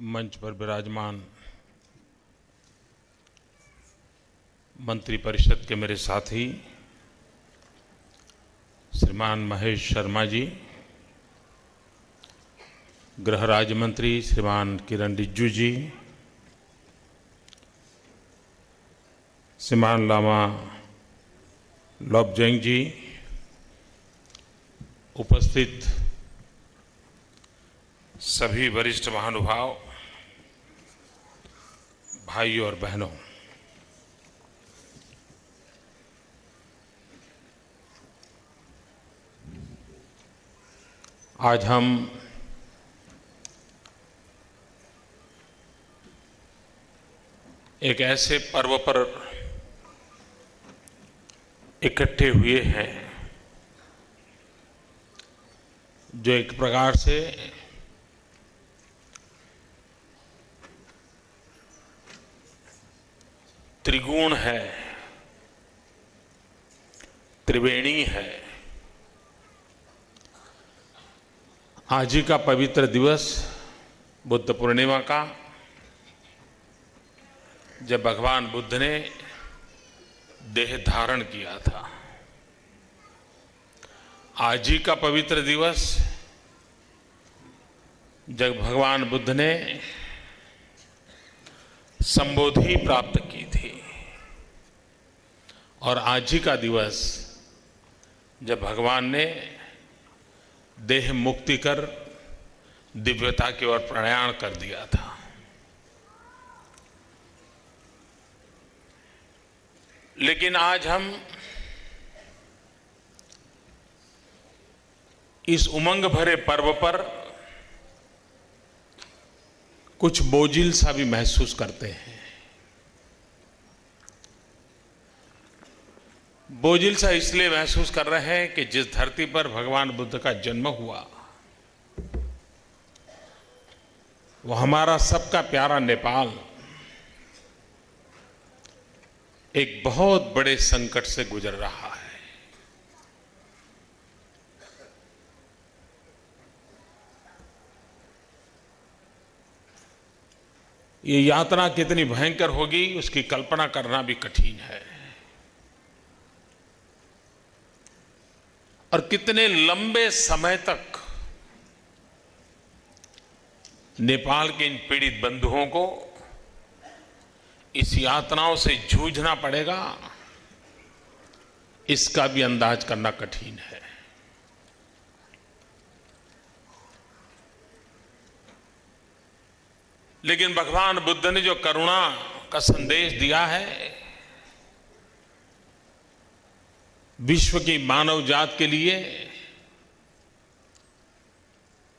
मंच पर विराजमान मंत्रिपरिषद के मेरे साथी श्रीमान महेश शर्मा जी, गृह राज्य मंत्री श्रीमान किरण रिजिजू जी, श्रीमान लामा लोब्जेंग जी, उपस्थित सभी वरिष्ठ महानुभाव, भाइयों और बहनों, आज हम एक ऐसे पर्व पर इकट्ठे हुए हैं जो एक प्रकार से त्रिगुण है, त्रिवेणी है। आज ही का पवित्र दिवस बुद्ध पूर्णिमा का, जब भगवान बुद्ध ने देह धारण किया था। आज ही का पवित्र दिवस जब भगवान बुद्ध ने संबोधि प्राप्त की थी, और आज ही का दिवस जब भगवान ने देह मुक्ति कर दिव्यता की ओर प्रयाण कर दिया था। लेकिन आज हम इस उमंग भरे पर्व पर कुछ बोझिल सा भी महसूस करते हैं। बोझिल सा इसलिए महसूस कर रहे हैं कि जिस धरती पर भगवान बुद्ध का जन्म हुआ, वो हमारा सबका प्यारा नेपाल एक बहुत बड़े संकट से गुजर रहा है। ये यात्रा कितनी भयंकर होगी उसकी कल्पना करना भी कठिन है, और कितने लंबे समय तक नेपाल के इन पीड़ित बंधुओं को इस यातनाओं से जूझना पड़ेगा, इसका भी अंदाज करना कठिन है। लेकिन भगवान बुद्ध ने जो करुणा का संदेश दिया है, विश्व की मानव जात के लिए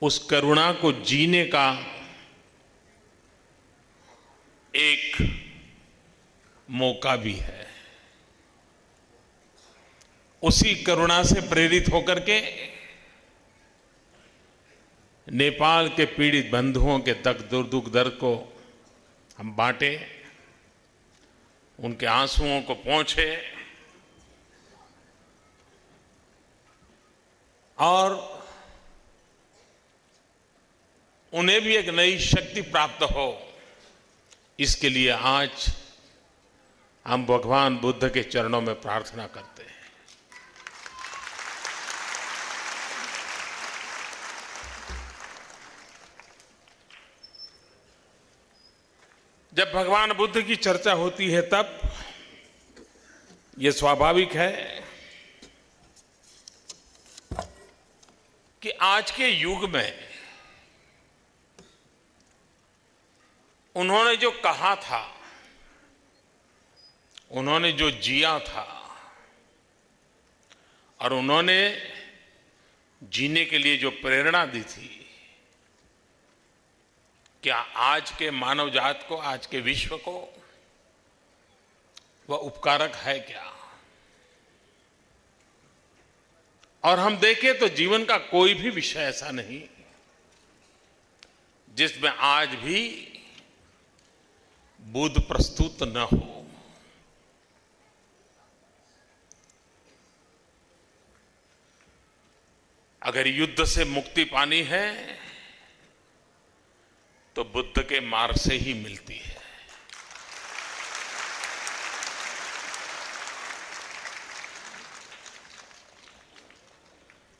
उस करुणा को जीने का एक मौका भी है। उसी करुणा से प्रेरित होकर के नेपाल के पीड़ित बंधुओं के तक दुख दर्द को हम बांटे, उनके आंसुओं को पहुंचे, और उन्हें भी एक नई शक्ति प्राप्त हो। इसके लिए आज हम भगवान बुद्ध के चरणों में प्रार्थना करते हैं। जब भगवान बुद्ध की चर्चा होती है तब यह स्वाभाविक है कि आज के युग में उन्होंने जो कहा था, उन्होंने जो जिया था, और उन्होंने जीने के लिए जो प्रेरणा दी थी, क्या आज के मानव जात को, आज के विश्व को वह उपकारक है क्या? और हम देखें तो जीवन का कोई भी विषय ऐसा नहीं जिसमें आज भी बुद्ध प्रस्तुत न हो। अगर युद्ध से मुक्ति पानी है तो बुद्ध के मार्ग से ही मिलती है।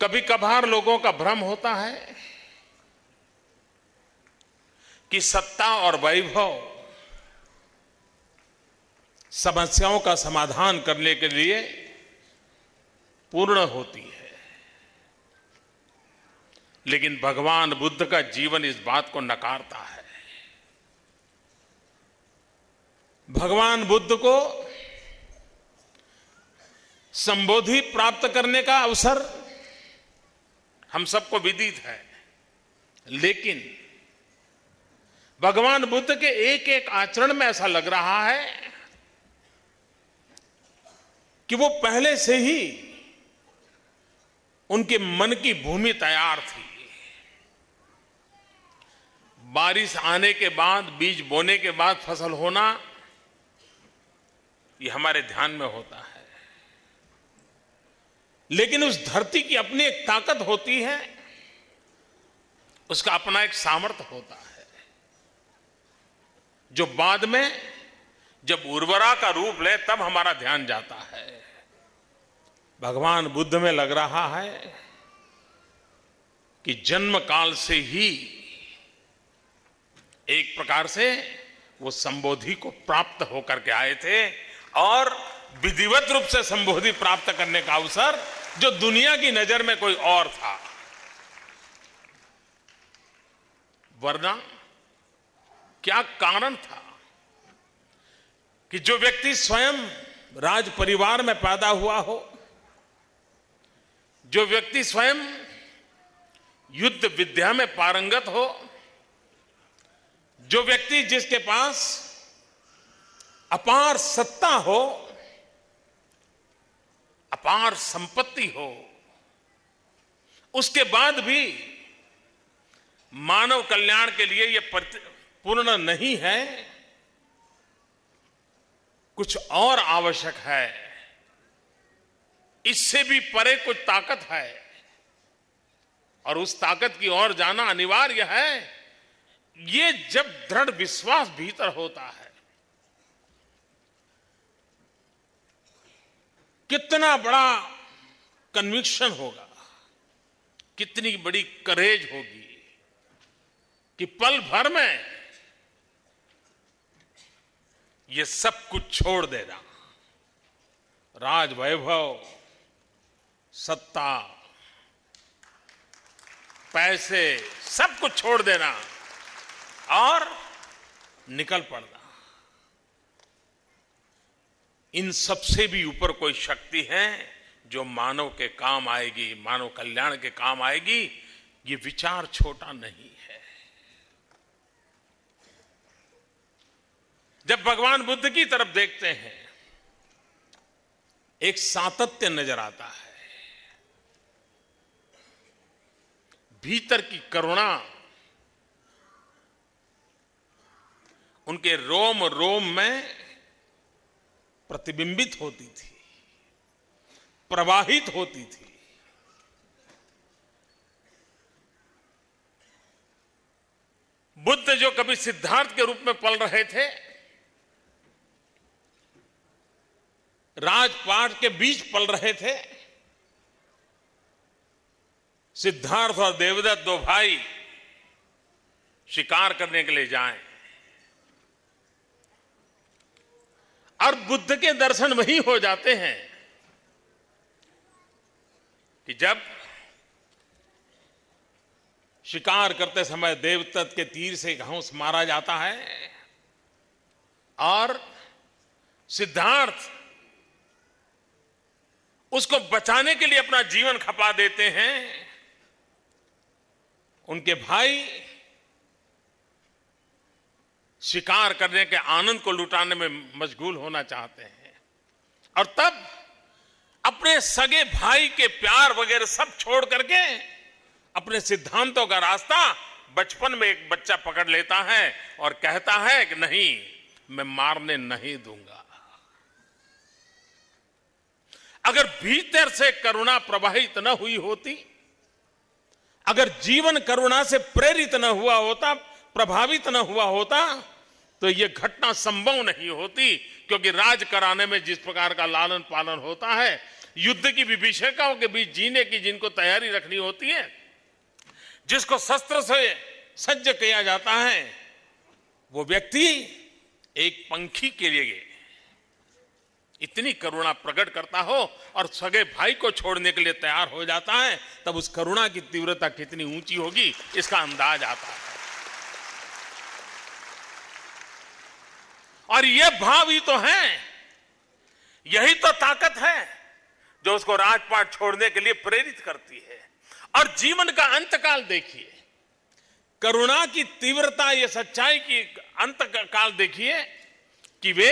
कभी कभार लोगों का भ्रम होता है कि सत्ता और वैभव समस्याओं का समाधान करने के लिए पूर्ण होती है, लेकिन भगवान बुद्ध का जीवन इस बात को नकारता है। भगवान बुद्ध को संबोधि प्राप्त करने का अवसर हम सबको विदित है, लेकिन भगवान बुद्ध के एक एक आचरण में ऐसा लग रहा है कि वो पहले से ही उनके मन की भूमि तैयार थी। बारिश आने के बाद, बीज बोने के बाद फसल होना, ये हमारे ध्यान में होता है, लेकिन उस धरती की अपनी एक ताकत होती है, उसका अपना एक सामर्थ्य होता है, जो बाद में जब उर्वरा का रूप ले तब हमारा ध्यान जाता है। भगवान बुद्ध में लग रहा है कि जन्म काल से ही एक प्रकार से वो संबोधि को प्राप्त होकर के आए थे, और विधिवत रूप से संबोधि प्राप्त करने का अवसर जो दुनिया की नजर में कोई और था। वरना क्या कारण था कि जो व्यक्ति स्वयं राज परिवार में पैदा हुआ हो, जो व्यक्ति स्वयं युद्ध विद्या में पारंगत हो, जो व्यक्ति जिसके पास अपार सत्ता हो, अपार संपत्ति हो, उसके बाद भी मानव कल्याण के लिए यह पूर्ण नहीं है, कुछ और आवश्यक है, इससे भी परे कुछ ताकत है, और उस ताकत की ओर जाना अनिवार्य है। ये जब दृढ़ विश्वास भीतर होता है, कितना बड़ा कन्विक्शन होगा, कितनी बड़ी करेज होगी कि पल भर में ये सब कुछ छोड़ देना, राज वैभव, सत्ता, पैसे, सब कुछ छोड़ देना और निकल पड़ना। इन सबसे भी ऊपर कोई शक्ति है जो मानव के काम आएगी, मानव कल्याण के काम आएगी। ये विचार छोटा नहीं है। जब भगवान बुद्ध की तरफ देखते हैं, एक सातत्य नजर आता है, भीतर की करुणा उनके रोम रोम में प्रतिबिंबित होती थी, प्रवाहित होती थी। बुद्ध जो कभी सिद्धार्थ के रूप में पल रहे थे, राजपाट के बीच पल रहे थे, सिद्धार्थ और देवदत्त दो भाई शिकार करने के लिए जाएं, और बुद्ध के दर्शन वही हो जाते हैं कि जब शिकार करते समय देवदत्त के तीर से एक हंस मारा जाता है और सिद्धार्थ उसको बचाने के लिए अपना जीवन खपा देते हैं। उनके भाई शिकार करने के आनंद को लुटाने में मशगूल होना चाहते हैं, और तब अपने सगे भाई के प्यार वगैरह सब छोड़ करके अपने सिद्धांतों का रास्ता बचपन में एक बच्चा पकड़ लेता है और कहता है कि नहीं, मैं मारने नहीं दूंगा। अगर भीतर से करुणा प्रवाहित न हुई होती, अगर जीवन करुणा से प्रेरित न हुआ होता, प्रभावित न हुआ होता तो यह घटना संभव नहीं होती, क्योंकि राज कराने में जिस प्रकार का लालन पालन होता है, युद्ध की विभीषिकाओं के बीच जीने की जिनको तैयारी रखनी होती है, जिसको शस्त्र से सज्ज किया जाता है, वो व्यक्ति एक पंखी के लिए इतनी करुणा प्रकट करता हो और सगे भाई को छोड़ने के लिए तैयार हो जाता है, तब उस करुणा की तीव्रता कितनी ऊंची होगी इसका अंदाज आता है। और यह भाव ही तो है, यही तो ताकत है जो उसको राजपाट छोड़ने के लिए प्रेरित करती है। और जीवन का अंतकाल देखिए, करुणा की तीव्रता, ये सच्चाई की अंतकाल देखिए कि वे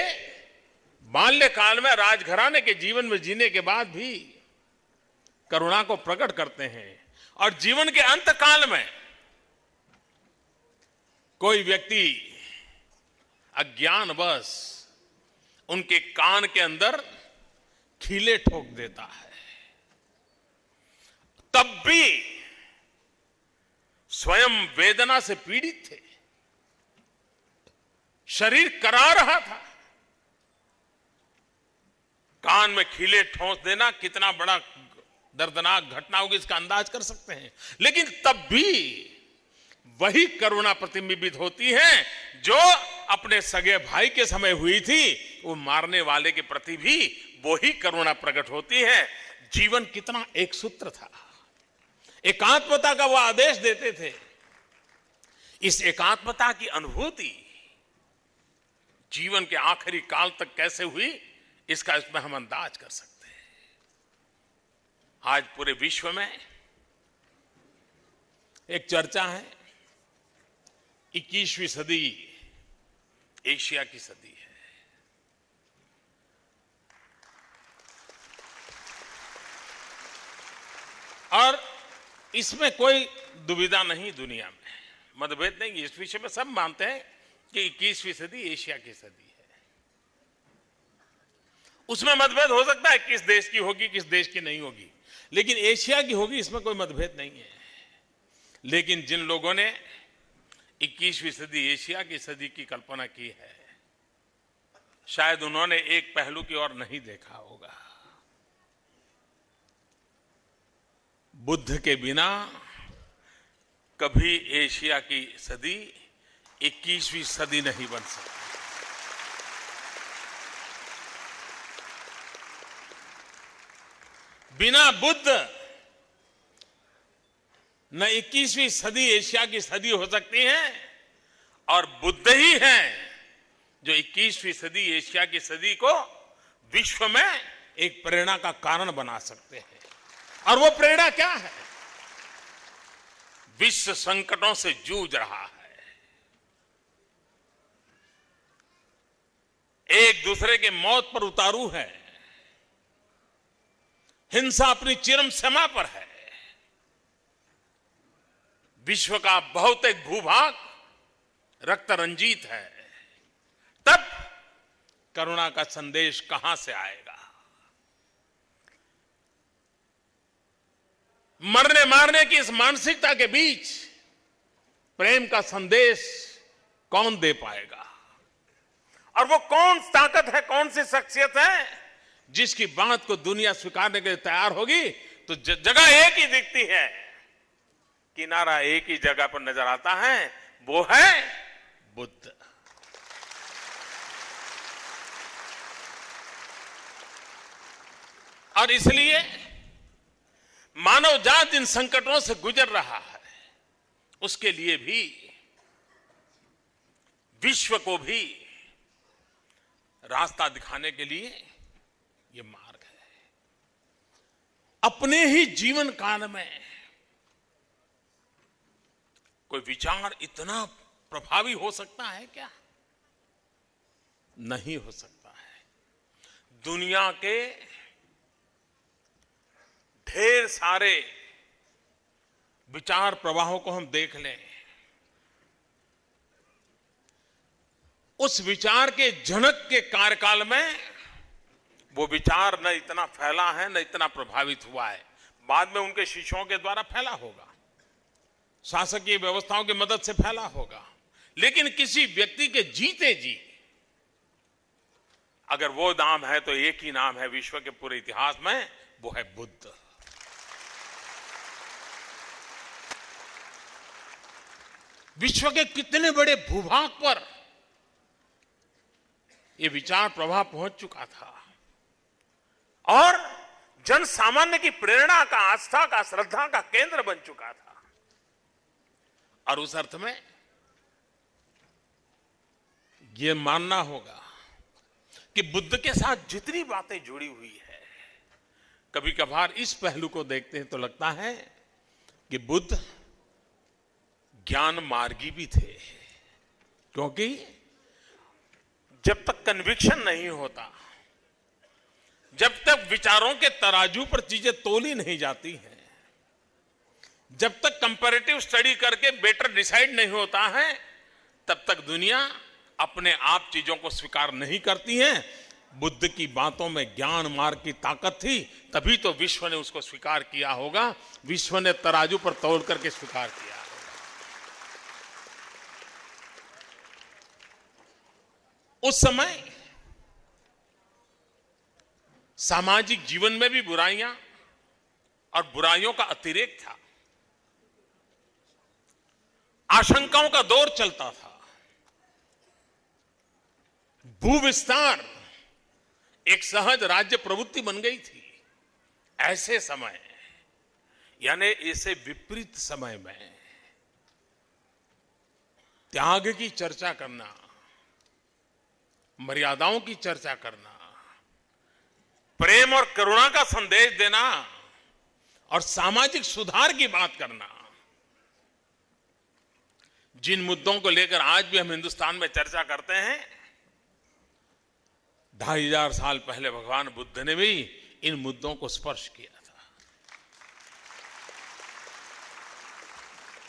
बाल्यकाल में राजघराने के जीवन में जीने के बाद भी करुणा को प्रकट करते हैं, और जीवन के अंतकाल में कोई व्यक्ति अज्ञानवश उनके कान के अंदर खीले ठोक देता है, तब भी स्वयं वेदना से पीड़ित थे, शरीर करा रहा था। कान में खीले ठोंस देना कितना बड़ा दर्दनाक घटना होगी इसका अंदाज कर सकते हैं, लेकिन तब भी वही करुणा प्रतिबिंबित होती है जो अपने सगे भाई के समय हुई थी। वो मारने वाले के प्रति भी वही करुणा प्रकट होती है। जीवन कितना एक सूत्र था, एकात्मता का वो आदेश देते थे। इस एकात्मता की अनुभूति जीवन के आखिरी काल तक कैसे हुई इसका इसमें हम अंदाज कर सकते हैं। आज पूरे विश्व में एक चर्चा है, 21वीं सदी एशिया की सदी है। और इसमें कोई दुविधा नहीं, दुनिया में मतभेद नहीं, इस विषय में सब मानते हैं कि 21वीं सदी एशिया की सदी है। उसमें मतभेद हो सकता है किस देश की होगी, किस देश की नहीं होगी, लेकिन एशिया की होगी, इसमें कोई मतभेद नहीं है। लेकिन जिन लोगों ने 21वीं सदी एशिया की सदी की कल्पना की है, शायद उन्होंने एक पहलू की ओर नहीं देखा होगा। बुद्ध के बिना कभी एशिया की सदी 21वीं सदी नहीं बन सकती। बिना बुद्ध न 21वीं सदी एशिया की सदी हो सकती है, और बुद्ध ही हैं जो 21वीं सदी एशिया की सदी को विश्व में एक प्रेरणा का कारण बना सकते हैं। और वो प्रेरणा क्या है? विश्व संकटों से जूझ रहा है, एक दूसरे के मौत पर उतारू है, हिंसा अपनी चरम सीमा पर है, विश्व का बहुतेक भूभाग रक्त रंजित है, तब करुणा का संदेश कहां से आएगा? मरने मारने की इस मानसिकता के बीच प्रेम का संदेश कौन दे पाएगा? और वो कौन ताकत है, कौन सी शख्सियत है जिसकी बात को दुनिया स्वीकारने के लिए तैयार होगी? तो जगह एक ही दिखती है, किनारा एक ही जगह पर नजर आता है, वो है बुद्ध। और इसलिए मानव जात इन संकटों से गुजर रहा है, उसके लिए भी, विश्व को भी रास्ता दिखाने के लिए यह मार्ग है। अपने ही जीवन काल में कोई विचार इतना प्रभावी हो सकता है क्या? नहीं हो सकता है। दुनिया के ढेर सारे विचार प्रवाहों को हम देख लें, उस विचार के जनक के कार्यकाल में वो विचार न इतना फैला है, न इतना प्रभावित हुआ है। बाद में उनके शिष्यों के द्वारा फैला होगा, शासकीय व्यवस्थाओं की मदद से फैला होगा, लेकिन किसी व्यक्ति के जीते जी अगर वो नाम है तो एक ही नाम है विश्व के पूरे इतिहास में, वो है बुद्ध। विश्व के कितने बड़े भूभाग पर ये विचार प्रभाव पहुंच चुका था और जन सामान्य की प्रेरणा का, आस्था का, श्रद्धा का केंद्र बन चुका था। और उस अर्थ में ये मानना होगा कि बुद्ध के साथ जितनी बातें जुड़ी हुई है, कभी कभार इस पहलू को देखते हैं तो लगता है कि बुद्ध ज्ञान मार्गी भी थे, क्योंकि जब तक कन्विक्शन नहीं होता, जब तक विचारों के तराजू पर चीजें तोली नहीं जाती हैं, जब तक कंपैरेटिव स्टडी करके बेटर डिसाइड नहीं होता है, तब तक दुनिया अपने आप चीजों को स्वीकार नहीं करती है। बुद्ध की बातों में ज्ञान मार्ग की ताकत थी, तभी तो विश्व ने उसको स्वीकार किया होगा, विश्व ने तराजू पर तौल करके स्वीकार किया होगा। उस समय सामाजिक जीवन में भी बुराइयां और बुराइयों का अतिरेक था, आशंकाओं का दौर चलता था, भूविस्तार एक सहज राज्य प्रवृत्ति बन गई थी। ऐसे समय, यानी ऐसे विपरीत समय में त्याग की चर्चा करना, मर्यादाओं की चर्चा करना, प्रेम और करुणा का संदेश देना और सामाजिक सुधार की बात करना, जिन मुद्दों को लेकर आज भी हम हिंदुस्तान में चर्चा करते हैं, 2500 साल पहले भगवान बुद्ध ने भी इन मुद्दों को स्पर्श किया था।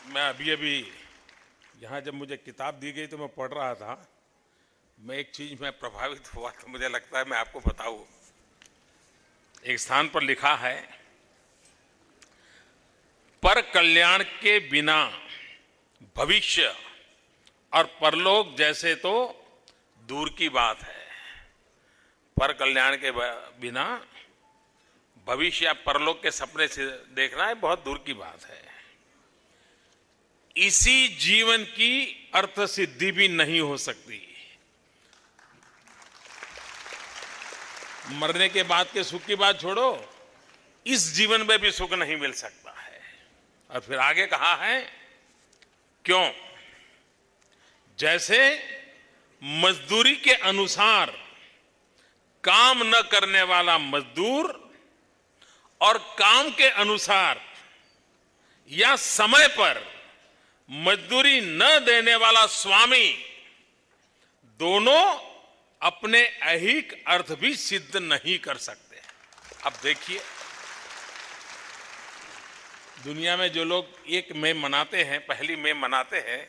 मैं अभी यहां जब मुझे किताब दी गई तो मैं पढ़ रहा था, मैं एक चीज में प्रभावित हुआ तो मुझे लगता है मैं आपको बताऊं। एक स्थान पर लिखा है, पर कल्याण के बिना भविष्य और परलोक जैसे तो दूर की बात है। पर कल्याण के बिना भविष्य या परलोक के सपने से देखना है बहुत दूर की बात है। इसी जीवन की अर्थ सिद्धि भी नहीं हो सकती। मरने के बाद के सुख की बात छोड़ो, इस जीवन में भी सुख नहीं मिल सकता है। और फिर आगे कहा है, क्यों? जैसे मजदूरी के अनुसार काम न करने वाला मजदूर और काम के अनुसार या समय पर मजदूरी न देने वाला स्वामी दोनों अपने ऐहिक अर्थ भी सिद्ध नहीं कर सकते। अब देखिए, दुनिया में जो लोग 1 मई मनाते हैं, पहली मई मनाते हैं,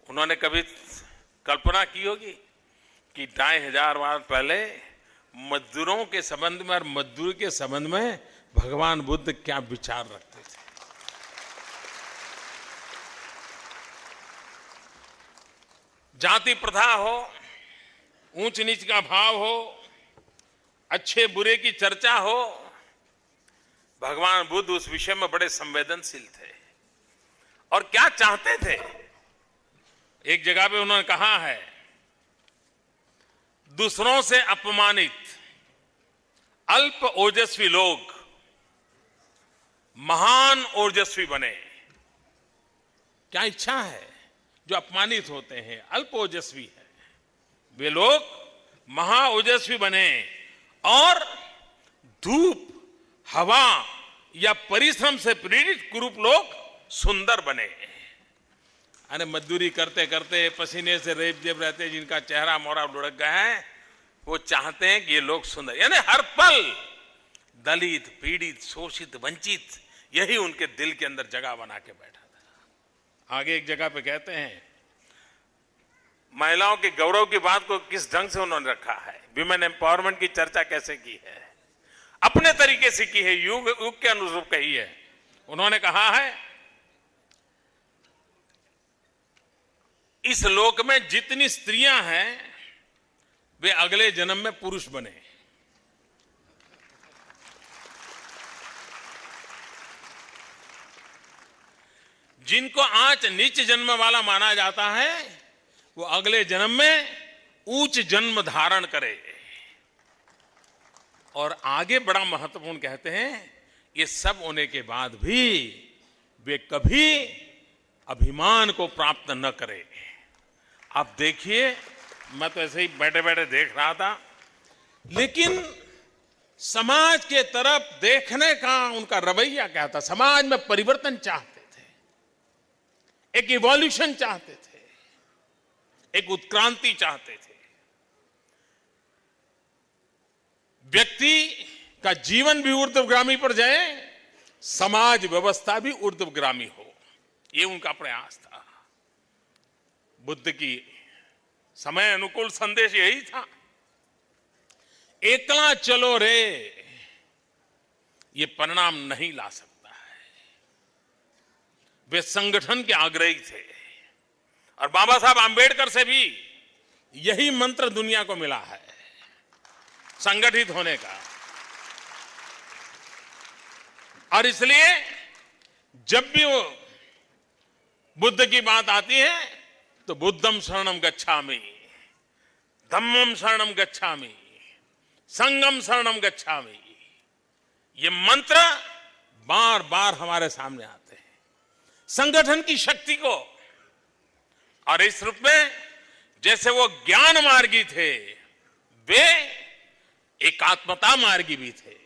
उन्होंने कभी कल्पना की होगी कि 2500 वर्ष पहले मजदूरों के संबंध में और मजदूरी के संबंध में भगवान बुद्ध क्या विचार रखते थे। जाति प्रथा हो, ऊंच नीच का भाव हो, अच्छे बुरे की चर्चा हो, भगवान बुद्ध उस विषय में बड़े संवेदनशील थे। और क्या चाहते थे? एक जगह पे उन्होंने कहा है, दूसरों से अपमानित अल्प ओजस्वी लोग महान ओजस्वी बने। क्या इच्छा है? जो अपमानित होते हैं, अल्प ओजस्वी है, वे लोग महा ओजस्वी बने और धूप, हवा या परिश्रम से प्रेरित कुरूप लोग सुंदर बने। अरे मजदूरी करते करते पसीने से रेप जेब रहते, जिनका चेहरा मोहरा लुढ़क गया है, वो चाहते हैं कि ये लोग सुंदर, यानी हर पल दलित, पीड़ित, शोषित, वंचित, यही उनके दिल के अंदर जगह बना के बैठा था। आगे एक जगह पे कहते हैं, महिलाओं के गौरव की बात को किस ढंग से उन्होंने रखा है, विमेन एम्पावरमेंट की चर्चा कैसे की है, अपने तरीके से की है, युग युग के अनुरूप कही है। उन्होंने कहा है, इस लोक में जितनी स्त्रियां हैं वे अगले जन्म में पुरुष बने। जिनको आज नीच जन्म वाला माना जाता है वो अगले जन्म में ऊंच जन्म धारण करे। और आगे बड़ा महत्वपूर्ण कहते हैं, ये सब होने के बाद भी वे कभी अभिमान को प्राप्त न करे। आप देखिए, मैं तो ऐसे ही बैठे बैठे देख रहा था, लेकिन समाज के तरफ देखने का उनका रवैया क्या था। समाज में परिवर्तन चाहते थे, एक इवोल्यूशन चाहते थे, एक उत्क्रांति चाहते थे। व्यक्ति का जीवन भी ऊर्ध्वगामी पर जाए, समाज व्यवस्था भी ऊर्ध्वगामी हो, ये उनका प्रयास था। बुद्ध की समय अनुकूल संदेश यही था, एकला चलो रे ये परिणाम नहीं ला सकता है। वे संगठन के आग्रही थे और बाबा साहब आंबेडकर से भी यही मंत्र दुनिया को मिला है, संगठित होने का। और इसलिए जब भी वो बुद्ध की बात आती है तो बुद्धम शरणम गच्छामि, धम्मम शरणम गच्छामि, संगम शरणम गच्छामि, ये मंत्र बार बार हमारे सामने आते हैं संगठन की शक्ति को। और इस रूप में जैसे वो ज्ञान मार्गी थे, वे एकात्मता मार्गी भी थे।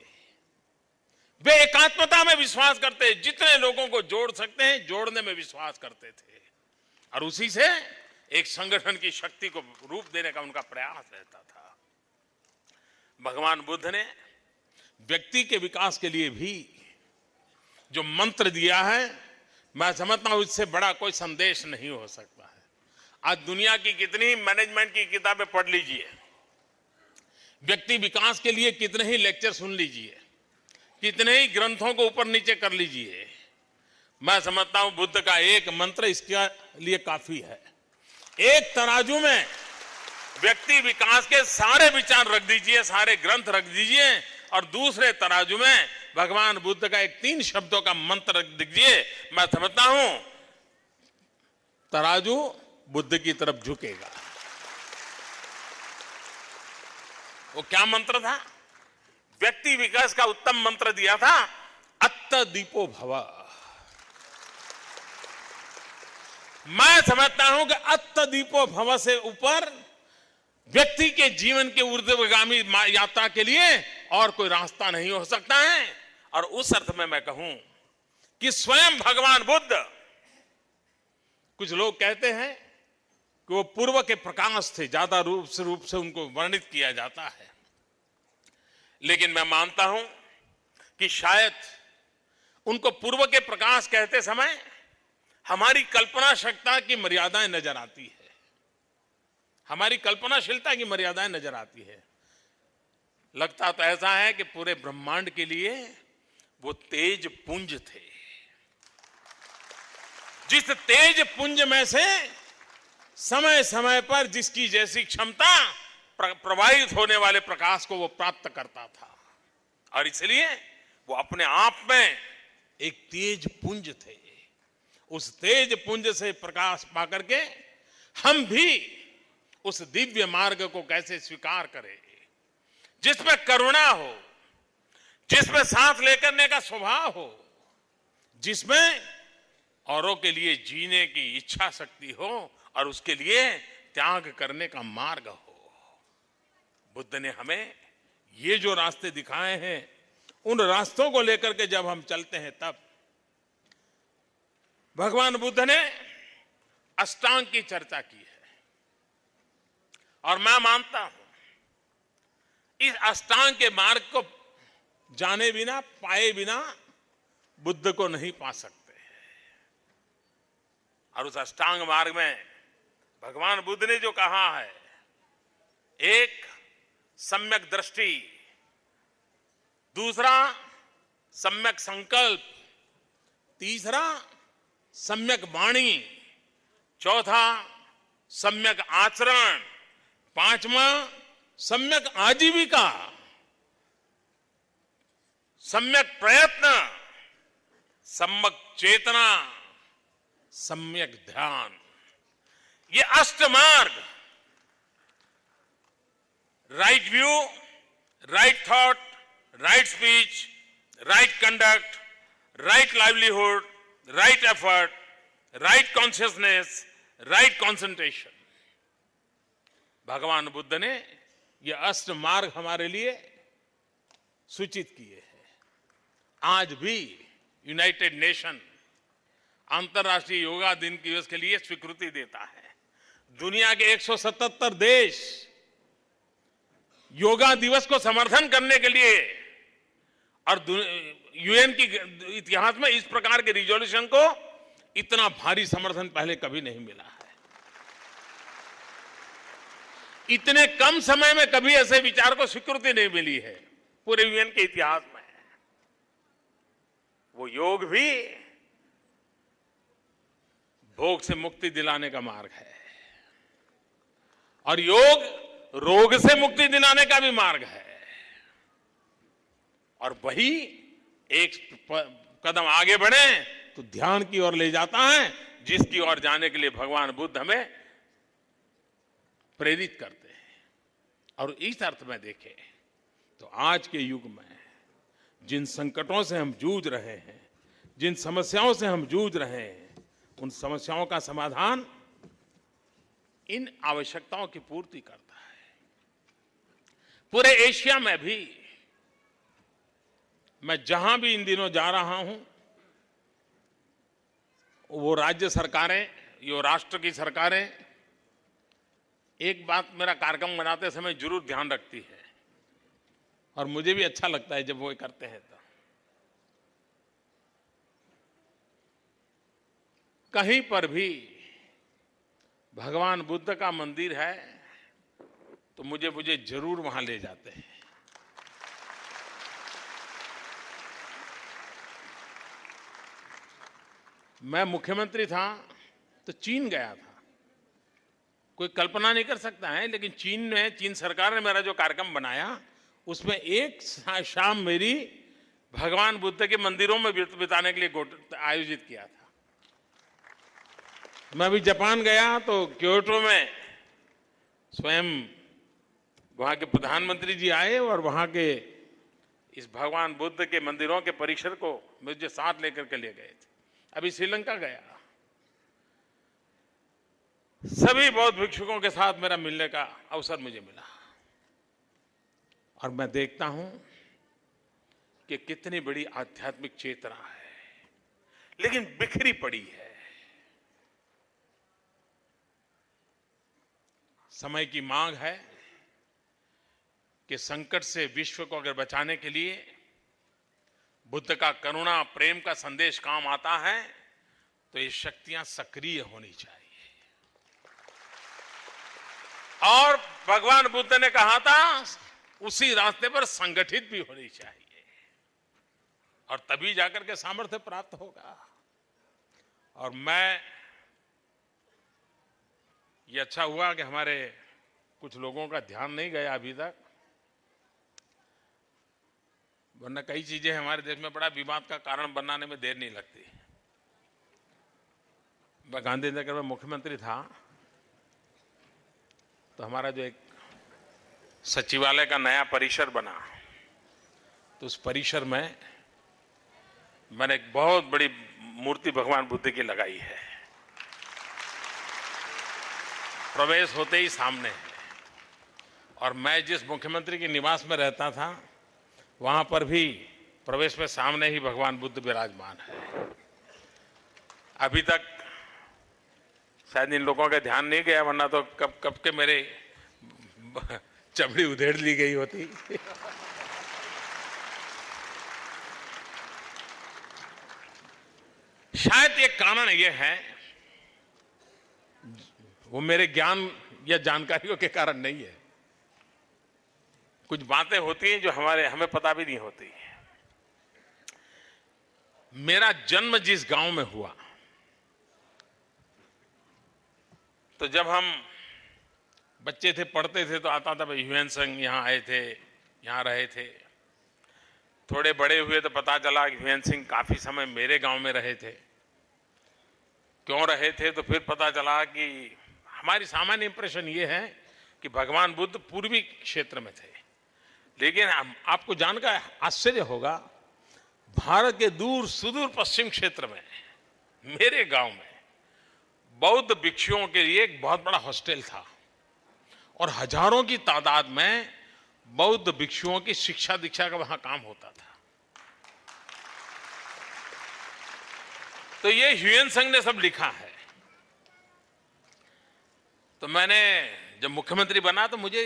वे एकात्मता में विश्वास करते, जितने लोगों को जोड़ सकते हैं जोड़ने में विश्वास करते थे, और उसी से एक संगठन की शक्ति को रूप देने का उनका प्रयास रहता था। भगवान बुद्ध ने व्यक्ति के विकास के लिए भी जो मंत्र दिया है, मैं समझता हूं इससे बड़ा कोई संदेश नहीं हो सकता है। आज दुनिया की कितनी मैनेजमेंट की किताबें पढ़ लीजिए, व्यक्ति विकास के लिए कितने ही लेक्चर सुन लीजिए, कितने ही ग्रंथों को ऊपर नीचे कर लीजिए, मैं समझता हूं बुद्ध का एक मंत्र इसके लिए काफी है। एक तराजू में व्यक्ति विकास के सारे विचार रख दीजिए, सारे ग्रंथ रख दीजिए, और दूसरे तराजू में भगवान बुद्ध का एक 3 शब्दों का मंत्र रख दीजिए, मैं समझता हूं तराजू बुद्ध की तरफ झुकेगा। वो क्या मंत्र था? व्यक्ति विकास का उत्तम मंत्र दिया था, अत्त दीपो भव। मैं समझता हूं कि अत्त दीपो भव से ऊपर व्यक्ति के जीवन के ऊर्ध्वगामी यात्रा के लिए और कोई रास्ता नहीं हो सकता है। और उस अर्थ में मैं कहूं कि स्वयं भगवान बुद्ध, कुछ लोग कहते हैं कि वो पूर्व के प्रकाश थे, ज्यादा रूप से उनको वर्णित किया जाता है, लेकिन मैं मानता हूं कि शायद उनको पूर्व के प्रकाश कहते समय हमारी कल्पना शक्ति की मर्यादाएं नजर आती है, हमारी कल्पनाशीलता की मर्यादाएं नजर आती है। लगता तो ऐसा है कि पूरे ब्रह्मांड के लिए वो तेज पुंज थे, जिस तेज पुंज में से समय समय पर जिसकी जैसी क्षमता प्रवाहित होने वाले प्रकाश को वो प्राप्त करता था, और इसलिए वो अपने आप में एक तेज पुंज थे। उस तेज पुंज से प्रकाश पाकर के हम भी उस दिव्य मार्ग को कैसे स्वीकार करें, जिसमें करुणा हो, जिसमें साथ लेकर का स्वभाव हो, जिसमें औरों के लिए जीने की इच्छा शक्ति हो और उसके लिए त्याग करने का मार्ग हो। बुद्ध ने हमें ये जो रास्ते दिखाए हैं, उन रास्तों को लेकर के जब हम चलते हैं, तब भगवान बुद्ध ने अष्टांग की चर्चा की है, और मैं मानता हूं इस अष्टांग के मार्ग को जाने बिना, पाए बिना बुद्ध को नहीं पा सकते। और उस अष्टांग मार्ग में भगवान बुद्ध ने जो कहा है, एक सम्यक दृष्टि, दूसरा सम्यक संकल्प, तीसरा सम्यक वाणी, चौथा सम्यक आचरण, पांचवा सम्यक आजीविका, सम्यक प्रयत्न, सम्यक चेतना, सम्यक ध्यान, ये अष्टमार्ग right view, right thought, right speech, right conduct, right livelihood, right effort, right consciousness, right concentration. भगवान बुद्ध ने ये अष्ट मार्ग हमारे लिए सूचित किए हैं। आज भी यूनाइटेड नेशन अंतर्राष्ट्रीय योगा दिन दिवस के लिए स्वीकृति देता है। दुनिया के 177 देश योगा दिवस को समर्थन करने के लिए, और यूएन की इतिहास में इस प्रकार के रिजोल्यूशन को इतना भारी समर्थन पहले कभी नहीं मिला है। इतने कम समय में कभी ऐसे विचार को स्वीकृति नहीं मिली है पूरे यूएन के इतिहास में। वो योग भी भोग से मुक्ति दिलाने का मार्ग है, और योग रोग से मुक्ति दिलाने का भी मार्ग है। और वही एक कदम आगे बढ़े तो ध्यान की ओर ले जाता है, जिसकी ओर जाने के लिए भगवान बुद्ध हमें प्रेरित करते हैं। और इस अर्थ में देखें तो आज के युग में जिन संकटों से हम जूझ रहे हैं, जिन समस्याओं से हम जूझ रहे हैं, उन समस्याओं का समाधान इन आवश्यकताओं की पूर्ति करता है। पूरे एशिया में भी मैं जहां भी इन दिनों जा रहा हूं, वो राज्य सरकारें, यो राष्ट्र की सरकारें एक बात मेरा कार्यक्रम बनाते समय जरूर ध्यान रखती है, और मुझे भी अच्छा लगता है जब वो करते हैं। तो कहीं पर भी भगवान बुद्ध का मंदिर है तो मुझे जरूर वहां ले जाते हैं। मैं मुख्यमंत्री था तो चीन गया था। कोई कल्पना नहीं कर सकता है, लेकिन चीन सरकार ने मेरा जो कार्यक्रम बनाया उसमें एक शाम मेरी भगवान बुद्ध के मंदिरों में बिताने के लिए आयोजित किया था। मैं अभी जापान गया तो क्योटो में स्वयं वहां के प्रधानमंत्री जी आए और वहां के इस भगवान बुद्ध के मंदिरों के परिसर को मुझे साथ लेकर के ले गए थे। अभी श्रीलंका गया, सभी बौद्ध भिक्षुकों के साथ मेरा मिलने का अवसर मुझे मिला, और मैं देखता हूं कि कितनी बड़ी आध्यात्मिक चेतना है, लेकिन बिखरी पड़ी है। समय की मांग है कि संकट से विश्व को अगर बचाने के लिए बुद्ध का करुणा प्रेम का संदेश काम आता है तो ये शक्तियां सक्रिय होनी चाहिए। और भगवान बुद्ध ने कहा था उसी रास्ते पर संगठित भी होनी चाहिए, और तभी जाकर के सामर्थ्य प्राप्त होगा। और मैं ये अच्छा हुआ कि हमारे कुछ लोगों का ध्यान नहीं गया अभी तक, वरना कई चीजें हमारे देश में बड़ा विवाद का कारण बनाने में देर नहीं लगती। मैं गांधीनगर में मुख्यमंत्री था तो हमारा जो एक सचिवालय का नया परिसर बना, तो उस परिसर में मैंने एक बहुत बड़ी मूर्ति भगवान बुद्ध की लगाई है। प्रवेश होते ही सामने है, और मैं जिस मुख्यमंत्री के निवास में रहता था वहां पर भी प्रवेश में सामने ही भगवान बुद्ध विराजमान है। अभी तक शायद इन लोगों का ध्यान नहीं गया, वरना तो कब के मेरे चमड़ी उधेड़ ली गई होती। शायद एक कारण यह है, वो मेरे ज्ञान या जानकारियों के कारण नहीं है। कुछ बातें होती हैं जो हमें पता भी नहीं होती। मेरा जन्म जिस गांव में हुआ तो जब हम बच्चे थे, पढ़ते थे, तो आता था भाई ह्यूएन सांग यहाँ आए थे, यहाँ रहे थे। थोड़े बड़े हुए तो पता चला कि ह्यूएन सांग काफी समय मेरे गांव में रहे थे। क्यों रहे थे? तो फिर पता चला कि हमारी सामान्य इंप्रेशन ये है कि भगवान बुद्ध पूर्वी क्षेत्र में थे, लेकिन आपको जानकर आश्चर्य होगा, भारत के दूर सुदूर पश्चिम क्षेत्र में मेरे गांव में बौद्ध भिक्षुओं के लिए एक बहुत बड़ा हॉस्टल था और हजारों की तादाद में बौद्ध भिक्षुओं की शिक्षा दीक्षा का वहां काम होता था। तो ये ह्यूएन सांग ने सब लिखा है। तो मैंने जब मुख्यमंत्री बना तो मुझे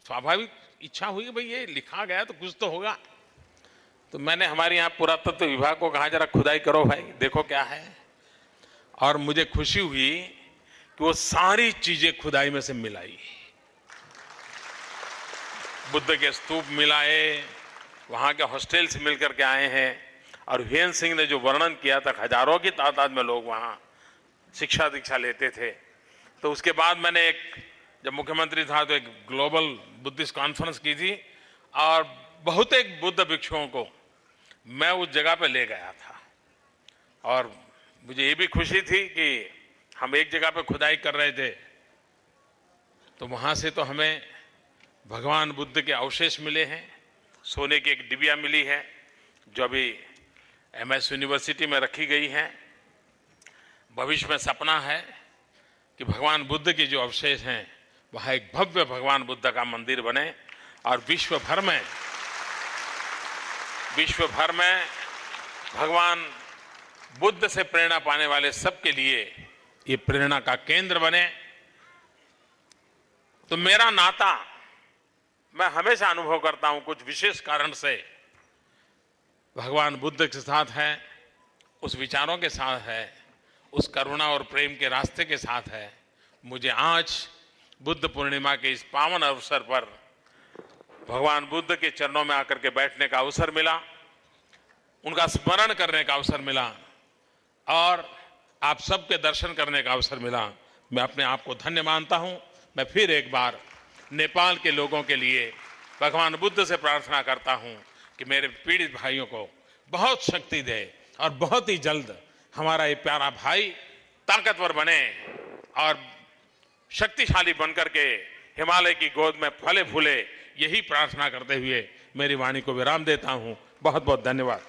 स्वाभाविक इच्छा हुई कि भाई ये लिखा गया तो कुछ तो होगा। तो मैंने हमारे यहाँ पुरातत्व विभाग को कहा, जरा खुदाई करो भाई, देखो क्या है। और मुझे खुशी हुई कि वो सारी चीजें खुदाई में से मिलाई। बुद्ध के स्तूप मिलाए, वहां के हॉस्टल से मिलकर के आए हैं। और ह्यूएन सांग ने जो वर्णन किया था, हजारों की तादाद में लोग वहां शिक्षा दीक्षा लेते थे। तो उसके बाद मैंने जब मुख्यमंत्री था तो एक ग्लोबल बुद्धिस्ट कॉन्फ्रेंस की थी और बहुत एक बुद्ध भिक्षुओं को मैं उस जगह पे ले गया था। और मुझे ये भी खुशी थी कि हम एक जगह पे खुदाई कर रहे थे तो वहां से तो हमें भगवान बुद्ध के अवशेष मिले हैं। सोने की एक डिबिया मिली है जो अभी एमएस यूनिवर्सिटी में रखी गई है। भविष्य में सपना है कि भगवान बुद्ध के जो अवशेष हैं वहां एक भव्य भगवान बुद्ध का मंदिर बने और विश्व भर में भगवान बुद्ध से प्रेरणा पाने वाले सबके लिए ये प्रेरणा का केंद्र बने। तो मेरा नाता, मैं हमेशा अनुभव करता हूं, कुछ विशेष कारण से भगवान बुद्ध के साथ है, उस विचारों के साथ है, उस करुणा और प्रेम के रास्ते के साथ है। मुझे आज बुद्ध पूर्णिमा के इस पावन अवसर पर भगवान बुद्ध के चरणों में आकर के बैठने का अवसर मिला, उनका स्मरण करने का अवसर मिला और आप सबके दर्शन करने का अवसर मिला। मैं अपने आप को धन्य मानता हूं। मैं फिर एक बार नेपाल के लोगों के लिए भगवान बुद्ध से प्रार्थना करता हूं कि मेरे पीड़ित भाइयों को बहुत शक्ति दे और बहुत ही जल्द हमारा ये प्यारा भाई ताकतवर बने और शक्तिशाली बनकर के हिमालय की गोद में फले फूले। यही प्रार्थना करते हुए मेरी वाणी को विराम देता हूं। बहुत बहुत धन्यवाद।